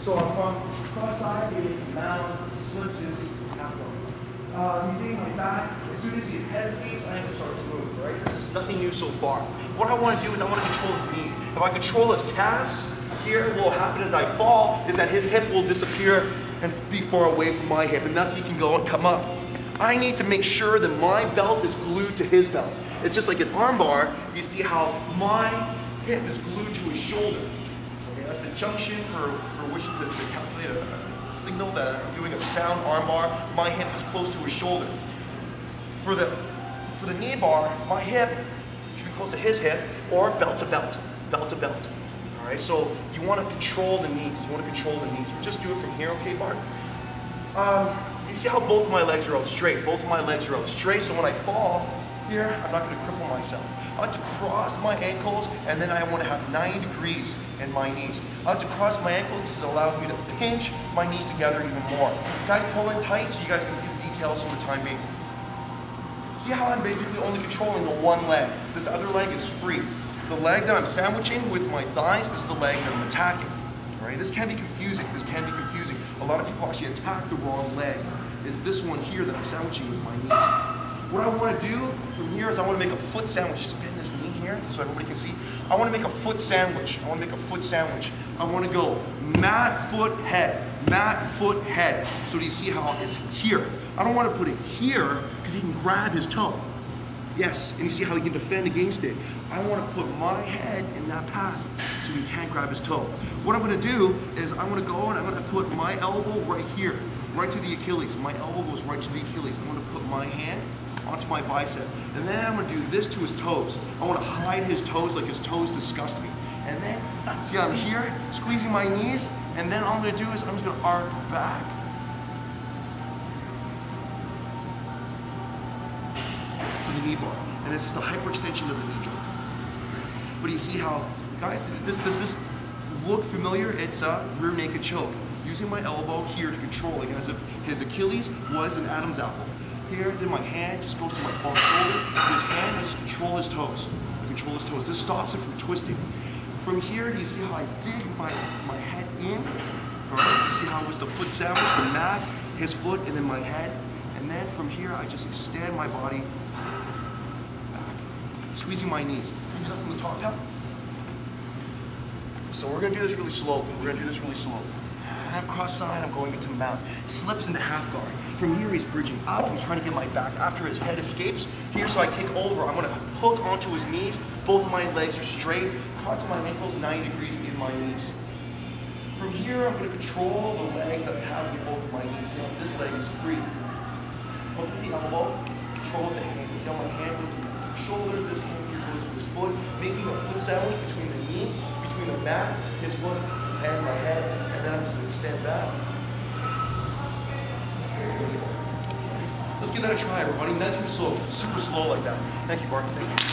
So from cross side, he is mount, slips his half guard. He's hitting my back. As soon as his head escapes, I have to start to move, right? This is nothing new so far. What I want to do is I want to control his knees. If I control his calves, here what will happen as I fall is that his hip will disappear and be far away from my hip, and thus he can go and come up. I need to make sure that my belt is glued to his belt. It's just like an arm bar. You see how my hip is glued to his shoulder. Okay, that's the junction for which to calculate a signal that I'm doing a sound arm bar. My hip is close to his shoulder. For the knee bar, my hip should be close to his hip, or belt to belt, belt to belt. All right, so you want to control the knees. You want to control the knees. We'll just do it from here, okay, Bart? You see how both of my legs are out straight. Both of my legs are out straight, so when I fall here, I'm not going to cripple myself. I like to cross my ankles, and then I want to have 90 degrees in my knees. I like to cross my ankles because it allows me to pinch my knees together even more. Guys, pull in tight so you guys can see the details for the time being. See how I'm basically only controlling the one leg. This other leg is free. The leg that I'm sandwiching with my thighs, this is the leg that I'm attacking. All right? This can be confusing. This can be confusing. A lot of people actually attack the wrong leg. Is this one here that I'm sandwiching with my knees. What I want to do from here is I want to make a foot sandwich. Just bend this knee here so everybody can see. I want to make a foot sandwich. I want to make a foot sandwich. I want to go mat, foot, head. Mat, foot, head. So do you see how it's here? I don't want to put it here because he can grab his toe. Yes, and you see how he can defend against it. I want to put my head in that path so he can't grab his toe. What I'm going to do is I'm going to go and I'm going to put my elbow right here, right to the Achilles. My elbow goes right to the Achilles. I'm going to put my hand onto my bicep. And then I'm going to do this to his toes. I want to hide his toes like his toes disgust me. And then, see I'm here, squeezing my knees, and then all I'm going to do is I'm just going to arc back. For the knee bar. And it's just a hyperextension of the knee joint. But you see how, guys, does this look familiar? It's a rear naked choke. Using my elbow here to control, like as if his Achilles was an Adam's apple. Here, then my hand just goes to my far shoulder. His hand, I just control his toes. I control his toes. This stops it from twisting. From here, do you see how I dig my head in? All right, you see how it was the foot sandwich, the mat, his foot, and then my head. And then from here, I just extend my body back, squeezing my knees. Can you do that from the top down? So we're gonna do this really slowly. We're gonna do this really slowly. I have cross side, I'm going into mount. Slips into half guard. From here, he's bridging up. He's trying to get my back after his head escapes. Here, so I kick over. I'm gonna hook onto his knees. Both of my legs are straight. Crossing my ankles 90 degrees in my knees. From here, I'm gonna control the leg that I have with both of my knees. See how this leg is free. Hook with the elbow, control with the hand. See how my hand goes to my shoulder, this hand here goes to his foot, making a foot sandwich between the knee, between the mat, his foot, and my head, and then I'm just going to stand back. Let's give that a try, everybody. Nice and slow, super slow like that. Thank you, Bart. Thank you.